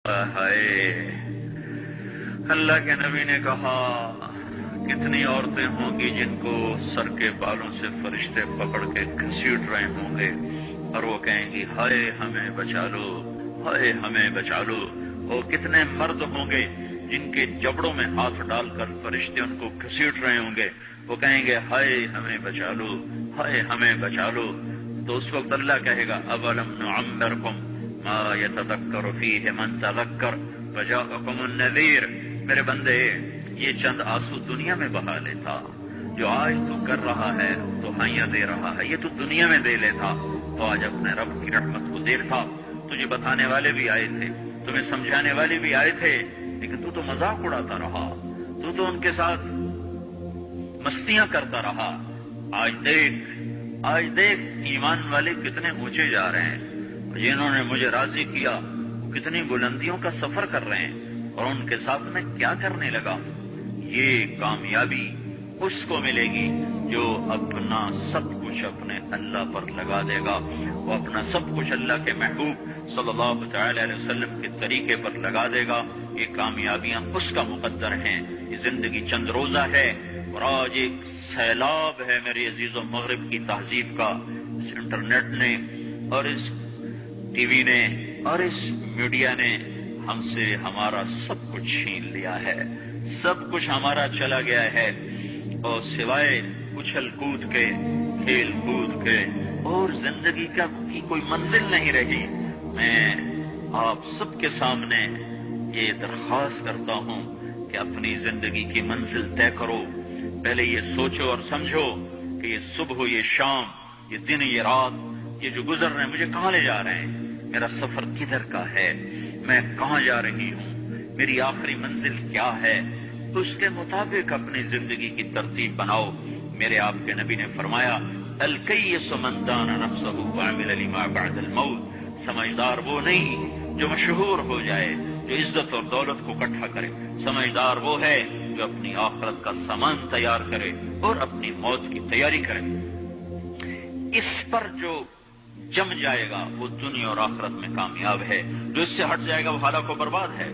ہائے، اللہ کے نبی نے کہا کتنی عورتیں ہوں گی جن کو سر کے بالوں سے فرشتے پکڑ کے گھسیٹ رہے ہوں گے اور وہ کہیں گی ہائے ہمیں بچا لو، ہائے ہمیں بچا لو۔ اور کتنے مرد ہوں گے جن کے جبڑوں میں ہاتھ ڈال کر فرشتے ان کو گھسیٹ رہے ہوں گے، وہ کہیں گے ہائے ہمیں بچا لو، ہائے ہمیں بچا لو۔ تو اس وقت اللہ کہے گا اولم نعمرکم ما یتذکر فیہ من تذکر وجاءکم النذیر، میرے بندے یہ چند آنسو دنیا میں بہا لیتا، جو آج تو کر رہا ہے تو ہائیاں دے رہا ہے، یہ تو دنیا میں دے لیتا تو آج اپنے رب کی رحمت کو دیکھتا۔ تجھے بتانے والے بھی آئے تھے، تمہیں سمجھانے والے بھی آئے تھے، لیکن تو مذاق اڑاتا رہا، تو ان کے ساتھ مستیاں کرتا رہا۔ آج دیکھ ایمان والے کتنے اونچے جا رہے ہیں، جنہوں نے مجھے راضی کیا وہ کتنی بلندیوں کا سفر کر رہے ہیں، اور ان کے ساتھ میں کیا کرنے لگا۔ یہ کامیابی اس کو ملے گی جو اپنا سب کچھ اپنے اللہ پر لگا دے گا، وہ اپنا سب کچھ اللہ کے محبوب صلی اللہ تعالی علیہ وسلم کے طریقے پر لگا دے گا۔ یہ کامیابیاں اس کا مقدر ہیں۔ یہ زندگی چند روزہ ہے، اور آج ایک سیلاب ہے میرے عزیز و مغرب کی تہذیب کا، اس انٹرنیٹ نے اور اس ٹی وی نے اور اس میڈیا نے ہم سے ہمارا سب کچھ چھین لیا ہے، سب کچھ ہمارا چلا گیا ہے، اور سوائے اچھل کود کے، کھیل کود کے اور زندگی کا کوئی منزل نہیں رہی۔ میں آپ سب کے سامنے یہ درخواست کرتا ہوں کہ اپنی زندگی کی منزل طے کرو۔ پہلے یہ سوچو اور سمجھو کہ یہ صبح، یہ شام، یہ دن، یہ رات، یہ جو گزر رہے ہیں مجھے کہاں لے جا رہے ہیں، میرا سفر کدھر کا ہے، میں کہاں جا رہی ہوں، میری آخری منزل کیا ہے۔ اس کے مطابق اپنی زندگی کی ترتیب بناؤ۔ میرے آپ کے نبی نے فرمایا الکیس من دان نفسہ وعمل لما بعد الموت، سمجھدار وہ نہیں جو مشہور ہو جائے، جو عزت اور دولت کو اکٹھا کرے، سمجھدار وہ ہے جو اپنی آخرت کا سامان تیار کرے اور اپنی موت کی تیاری کرے۔ اس پر جو جم جائے گا وہ دنیا اور آخرت میں کامیاب ہے، جو اس سے ہٹ جائے گا وہ ہلاک و برباد ہے۔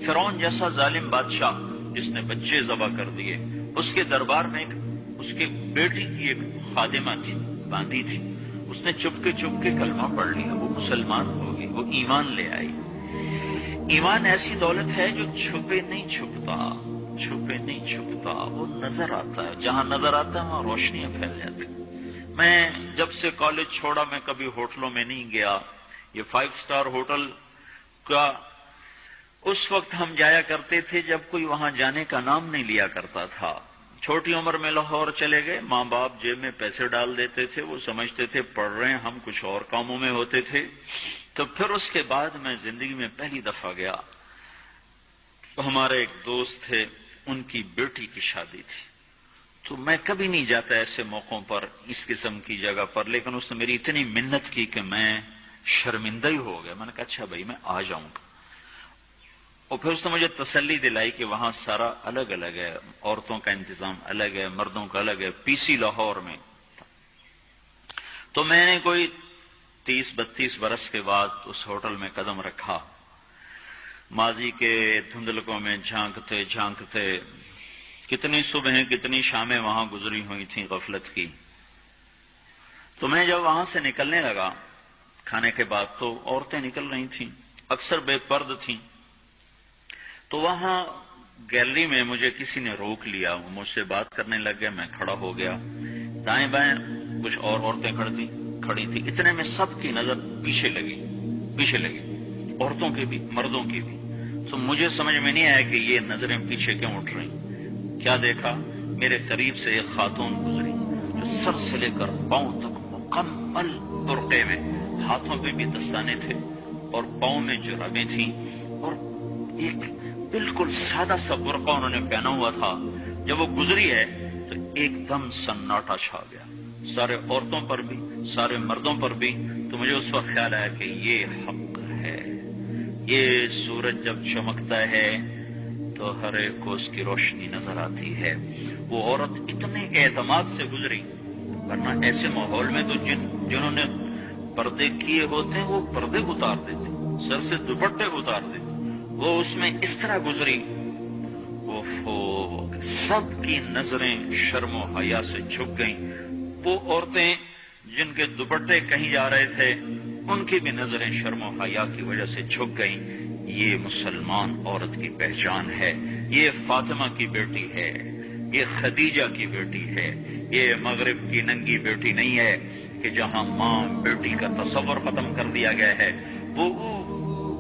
فرعون جیسا ظالم بادشاہ جس نے بچے ذبح کر دیے، اس کے دربار میں اس کے بیٹی کی ایک خادمہ تھی، باندھی تھی، اس نے چپکے کلمہ پڑھ لیا، وہ مسلمان ہو گئی، وہ ایمان لے آئی۔ ایمان ایسی دولت ہے جو چھپے نہیں چھپتا، وہ نظر آتا ہے، جہاں نظر آتا ہے وہاں روشنیاں پھیل جاتی۔ میں جب سے کالج چھوڑا میں کبھی ہوٹلوں میں نہیں گیا۔ یہ 5 اسٹار ہوٹل کا اس وقت ہم جایا کرتے تھے جب کوئی وہاں جانے کا نام نہیں لیا کرتا تھا۔ چھوٹی عمر میں لاہور چلے گئے، ماں باپ جیب میں پیسے ڈال دیتے تھے، وہ سمجھتے تھے پڑھ رہے ہیں، ہم کچھ اور کاموں میں ہوتے تھے۔ تو پھر اس کے بعد میں زندگی میں پہلی دفعہ گیا، ہمارے ایک دوست تھے، ان کی بیٹی کی شادی تھی، تو میں کبھی نہیں جاتا ایسے موقعوں پر اس قسم کی جگہ پر، لیکن اس نے میری اتنی منت کی کہ میں شرمندہ ہی ہو گیا۔ میں نے کہا اچھا بھائی میں آ جاؤں گا، اور پھر اس نے مجھے تسلی دلائی کہ وہاں سارا الگ الگ ہے، عورتوں کا انتظام الگ ہے، مردوں کا الگ ہے، پی سی لاہور میں۔ تو میں نے کوئی 30-32 برس کے بعد اس ہوٹل میں قدم رکھا، ماضی کے دھندلکوں میں جھانکتے کتنی صبحیں کتنی شامیں وہاں گزری ہوئی تھیں غفلت کی۔ تو میں جب وہاں سے نکلنے لگا کھانے کے بعد تو عورتیں نکل رہی تھیں، اکثر بے پرد تھیں، تو وہاں گیلری میں مجھے کسی نے روک لیا، وہ مجھ سے بات کرنے لگ گیا، میں کھڑا ہو گیا، دائیں بائیں کچھ اور عورتیں کھڑی تھیں، اتنے میں سب کی نظر پیچھے لگی، عورتوں کی بھی مردوں کی بھی۔ تو مجھے سمجھ میں نہیں آیا کہ یہ نظریں پیچھے کیوں اٹھ رہی۔ کیا دیکھا، میرے قریب سے ایک خاتون گزری جو سر سے لے کر پاؤں تک مکمل برقعے میں، ہاتھوں پہ بھی دستانے تھے اور پاؤں میں جرابیں تھیں، اور ایک بالکل سادہ سا برقع انہوں نے پہنا ہوا تھا۔ جب وہ گزری ہے تو ایک دم سناٹا چھا گیا، سارے عورتوں پر بھی سارے مردوں پر بھی۔ تو مجھے اس وقت خیال آیا کہ یہ حق ہے، یہ سورج جب چمکتا ہے تو ہر ایک کو اس کی روشنی نظر آتی ہے۔ وہ عورت اتنے اعتماد سے گزری، ورنہ ایسے ماحول میں تو جنہوں نے پردے کیے ہوتے ہیں وہ پردے اتار دیتے، سر سے دوپٹے اتار دے، وہ اس میں اس طرح گزری، سب کی نظریں شرم و حیا سے جھک گئیں۔ وہ عورتیں جن کے دوپٹے کہیں جا رہے تھے ان کی بھی نظریں شرم و حیا کی وجہ سے جھک گئیں۔ یہ مسلمان عورت کی پہچان ہے، یہ فاطمہ کی بیٹی ہے، یہ خدیجہ کی بیٹی ہے، یہ مغرب کی ننگی بیٹی نہیں ہے کہ جہاں ماں بیٹی کا تصور ختم کر دیا گیا ہے،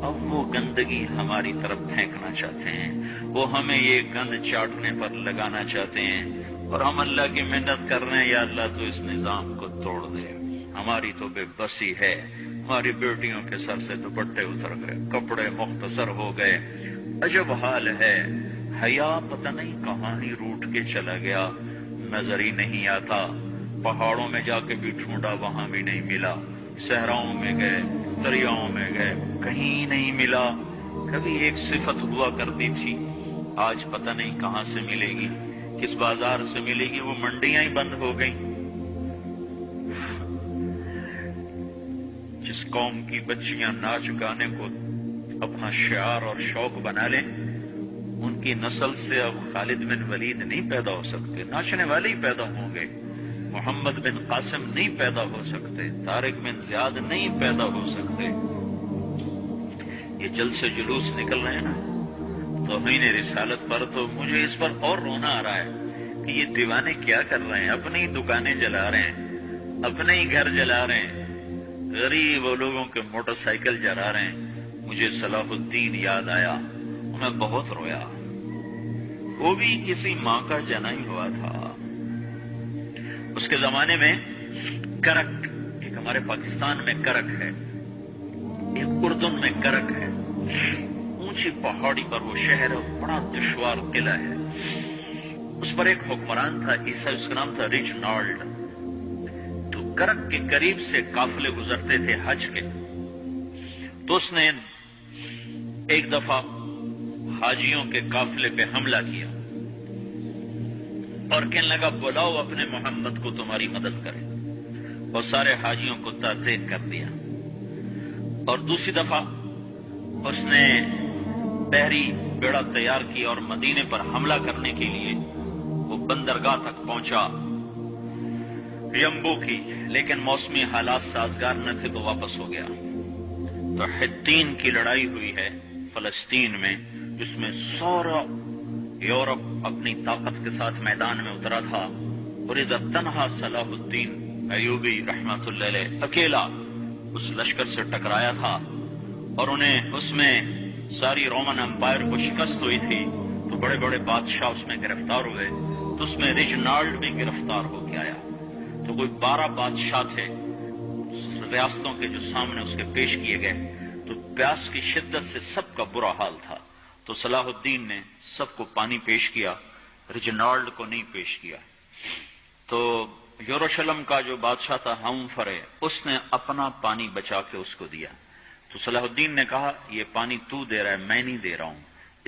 اب وہ گندگی ہماری طرف پھینکنا چاہتے ہیں، وہ ہمیں یہ گند چاٹنے پر لگانا چاہتے ہیں، اور ہم اللہ کی محنت کر رہے ہیں، یا اللہ تو اس نظام کو توڑ دے۔ ہماری تو بے بسی ہے، ہماری بیٹیوں کے سر سے دوپٹے اتر گئے، کپڑے مختصر ہو گئے، عجب حال ہے۔ حیا پتہ نہیں کہاں ہی روٹ کے چلا گیا، نظر ہی نہیں آتا۔ پہاڑوں میں جا کے بھی ڈھونڈا، وہاں بھی نہیں ملا، صحراؤں میں گئے، دریاؤں میں گئے، کہیں نہیں ملا۔ کبھی ایک صفت ہوا کرتی تھی، آج پتہ نہیں کہاں سے ملے گی، کس بازار سے ملے گی، وہ منڈیاں ہی بند ہو گئیں۔ جس قوم کی بچیاں ناچ گانے کو اپنا شعار اور شوق بنا لیں، ان کی نسل سے اب خالد بن ولید نہیں پیدا ہو سکتے، ناچنے والے ہی پیدا ہوں گے۔ محمد بن قاسم نہیں پیدا ہو سکتے، طارق بن زیاد نہیں پیدا ہو سکتے۔ یہ جلسے جلوس نکل رہے ہیں نا توہین رسالت پر، تو مجھے اس پر اور رونا آ رہا ہے کہ یہ دیوانے کیا کر رہے ہیں، اپنی دکانیں جلا رہے ہیں، اپنے ہی گھر جلا رہے ہیں، غریب لوگوں کے موٹر سائیکل جلا رہے ہیں۔ مجھے صلاح الدین یاد آیا، میں بہت رویا۔ وہ بھی کسی ماں کا جنا ہی ہوا تھا۔ اس کے زمانے میں کرک، ایک ہمارے پاکستان میں کرک ہے، ایک اردن میں کرک ہے، اونچی پہاڑی پر وہ شہر ہے، بڑا دشوار قلعہ ہے۔ اس پر ایک حکمران تھا عیسائی، اس کا نام تھا ریجنالڈ۔ تو کرک کے قریب سے قافلے گزرتے تھے حج کے، تو اس نے ایک دفعہ حاجیوں کے قافلے پہ حملہ کیا اور کہنے لگا بلاؤ اپنے محمد کو تمہاری مدد کرے، اور سارے حاجیوں کو ترتیب کر دیا۔ اور دوسری دفعہ اس نے بحری بیڑا تیار کیا اور مدینے پر حملہ کرنے کے لیے وہ بندرگاہ تک پہنچا یمبو کی، لیکن موسمی حالات سازگار نہ تھے تو واپس ہو گیا۔ تو حطین کی لڑائی ہوئی ہے فلسطین میں، جس میں سارا یورپ اپنی طاقت کے ساتھ میدان میں اترا تھا، اور ادھر تنہا صلاح الدین ایوبی رحمت اللہ علیہ اکیلا اس لشکر سے ٹکرایا تھا، اور انہیں اس میں ساری رومن امپائر کو شکست ہوئی تھی، تو بڑے بڑے بادشاہ اس میں گرفتار ہوئے، تو اس میں ریجنالڈ بھی گرفتار ہو کے آیا۔ تو کوئی 12 بادشاہ تھے ریاستوں کے جو سامنے اس کے پیش کیے گئے، تو پیاس کی شدت سے سب کا برا حال تھا، تو صلاح الدین نے سب کو پانی پیش کیا، ریجنالڈ کو نہیں پیش کیا۔ تو یروشلم کا جو بادشاہ تھا ہمفرے، اس نے اپنا پانی بچا کے اس کو دیا۔ تو صلاح الدین نے کہا یہ پانی تو دے رہا ہے، میں نہیں دے رہا ہوں۔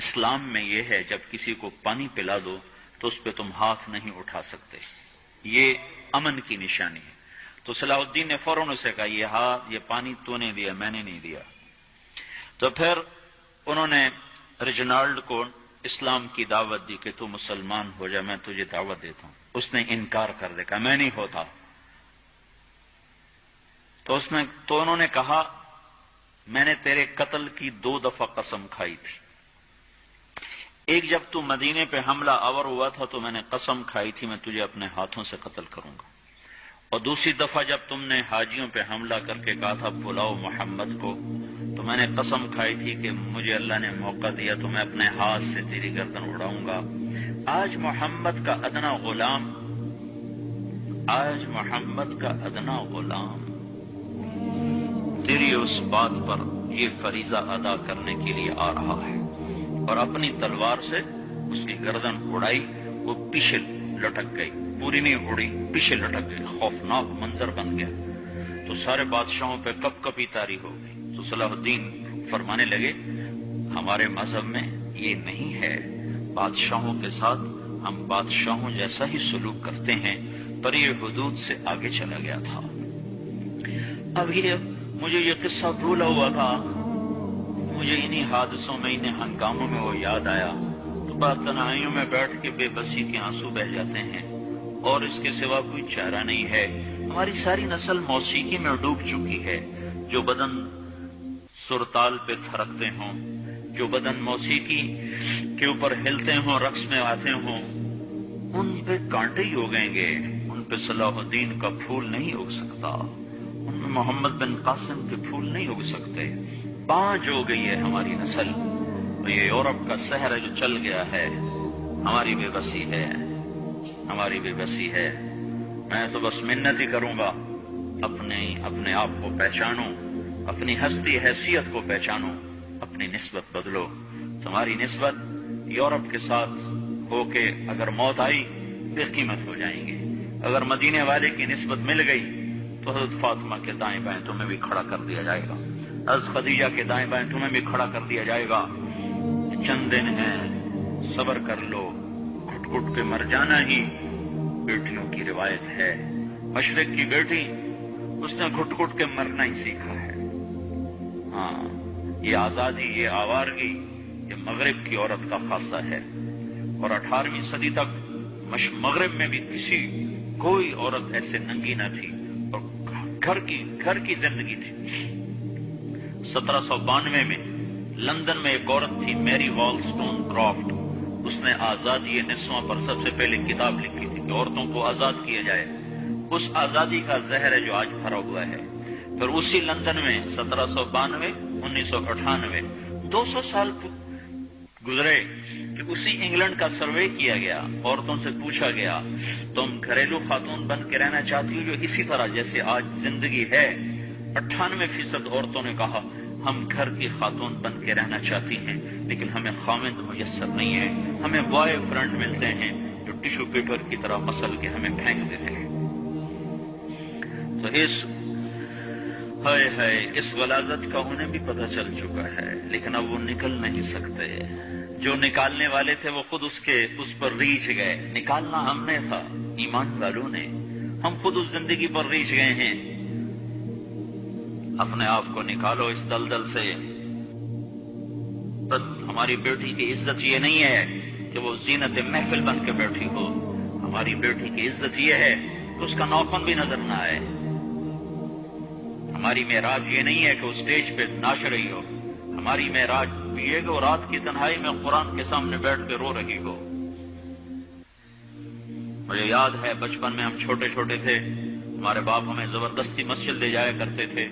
اسلام میں یہ ہے جب کسی کو پانی پلا دو تو اس پہ تم ہاتھ نہیں اٹھا سکتے، یہ امن کی نشانی ہے۔ تو صلاح الدین نے فوراً اسے کہا یہ پانی تو نے دیا، میں نے نہیں دیا۔ تو پھر انہوں نے ریجنالڈ کو اسلام کی دعوت دی کہ تو مسلمان ہو جا، میں تجھے دعوت دیتا ہوں۔ اس نے انکار کر دیا، میں نہیں ہوتا۔ تو انہوں نے کہا میں نے تیرے قتل کی 2 دفعہ قسم کھائی تھی، ایک جب تو مدینے پہ حملہ آور ہوا تھا تو میں نے قسم کھائی تھی میں تجھے اپنے ہاتھوں سے قتل کروں گا، اور دوسری دفعہ جب تم نے حاجیوں پہ حملہ کر کے کہا تھا بلاؤ محمد کو، تو میں نے قسم کھائی تھی کہ مجھے اللہ نے موقع دیا تو میں اپنے ہاتھ سے تیری گردن اڑاؤں گا۔ آج محمد کا ادنا غلام تیری اس بات پر یہ فریضہ ادا کرنے کے لیے آ رہا ہے، اور اپنی تلوار سے اس کی گردن اڑائی، وہ پیچھے لٹک گئی، پوری نہیں اڑی، پیچھے لٹک گئی، خوفناک منظر بن گیا۔ تو سارے بادشاہوں پہ کپ کپی طاری ہو گئی۔ تو صلاح الدین فرمانے لگے ہمارے مذہب میں یہ نہیں ہے، بادشاہوں کے ساتھ ہم بادشاہوں جیسا ہی سلوک کرتے ہیں، پر یہ حدود سے آگے چلا گیا تھا۔ اب مجھے یہ قصہ بھولا ہوا تھا مجھے انہی حادثوں میں، انہی ہنگاموں میں وہ یاد آیا تو بعد تنہائیوں میں بیٹھ کے بے بسی کے آنسو بہہ جاتے ہیں، اور اس کے سوا کوئی چارہ نہیں ہے۔ ہماری ساری نسل موسیقی میں ڈوب چکی ہے۔ جو بدن سرتال پہ تھرکتے ہوں، جو بدن موسیقی کے اوپر ہلتے ہوں، رقص میں آتے ہوں، ان پہ کانٹے ہی اگیں گے، ان پہ صلاح الدین کا پھول نہیں اگ سکتا، ان میں محمد بن قاسم کے پھول نہیں اگ سکتے۔ پانچ ہو گئی ہے ہماری نسل، اور یہ یورپ کا سحر ہے جو چل گیا ہے۔ ہماری بے بسی ہے، ہماری بے بسی ہے۔ میں تو بس منت ہی کروں گا، اپنے آپ کو پہچانوں، اپنی ہستی حیثیت کو پہچانوں، اپنی نسبت بدلو۔ تمہاری نسبت یورپ کے ساتھ ہو کے اگر موت آئی بے قیمت ہو جائیں گے۔ اگر مدینے والے کی نسبت مل گئی تو حضرت فاطمہ کے دائیں بائیں تمہیں بھی کھڑا کر دیا جائے گا، حضرت خدیجہ کے دائیں بائیں تمہیں بھی کھڑا کر دیا جائے گا۔ چند دن ہیں، صبر کر لو، گھٹ گھٹ کے مر جانا ہی بیٹیوں کی روایت ہے۔ مشرق کی بیٹی، اس نے گھٹ گھٹ کے مرنا ہی سیکھا ہے۔ ہاں، یہ آزادی، یہ آوارگی، یہ مغرب کی عورت کا خاصہ ہے۔ اور 18ویں صدی تک مغرب میں بھی کوئی عورت ایسے ننگی نہ تھی، اور گھر کی زندگی تھی۔ 1792 میں لندن میں ایک عورت تھی، میری والسٹون کرافٹ۔ اس نے آزادی نسواں پر سب سے پہلے کتاب لکھی تھی کہ عورتوں کو آزاد کیا جائے۔ اس آزادی کا زہر ہے جو آج بھرا ہوا ہے۔ پھر اسی لندن میں 1792 1998 200 سال گزرے کہ اسی انگلینڈ کا سروے کیا گیا، عورتوں سے پوچھا گیا تم گھریلو خاتون بن کے رہنا چاہتی ہو جو اسی طرح جیسے آج زندگی ہے؟ 98% عورتوں نے کہا ہم گھر کی خاتون بن کے رہنا چاہتی ہیں، لیکن ہمیں خاوند میسر نہیں ہے، ہمیں بوائے فرینڈ ملتے ہیں جو ٹشو پیپر کی طرح مسل کے ہمیں پھینک دیتے ہیں۔ تو اس غلاظت کا انہیں بھی پتہ چل چکا ہے، لیکن اب وہ نکل نہیں سکتے۔ جو نکالنے والے تھے وہ خود اس پر ریچھ گئے۔ نکالنا ہم نے تھا، ایمان والوں نے، ہم خود اس زندگی پر ریچھ گئے ہیں۔ اپنے آپ کو نکالو اس دلدل سے۔ ہماری بیٹی کی عزت یہ نہیں ہے کہ وہ زینت محفل بن کے بیٹھی ہو، ہماری بیٹی کی عزت یہ ہے کہ اس کا ناخن بھی نظر نہ آئے۔ ہماری معراج یہ نہیں ہے کہ وہ اسٹیج پہ ناچ رہی ہو، ہماری معراج یہ کہ وہ رات کی تنہائی میں قرآن کے سامنے بیٹھ کے رو رہی ہو۔ مجھے یاد ہے بچپن میں ہم چھوٹے چھوٹے تھے، ہمارے باپ ہمیں زبردستی مسجد لے جایا کرتے تھے،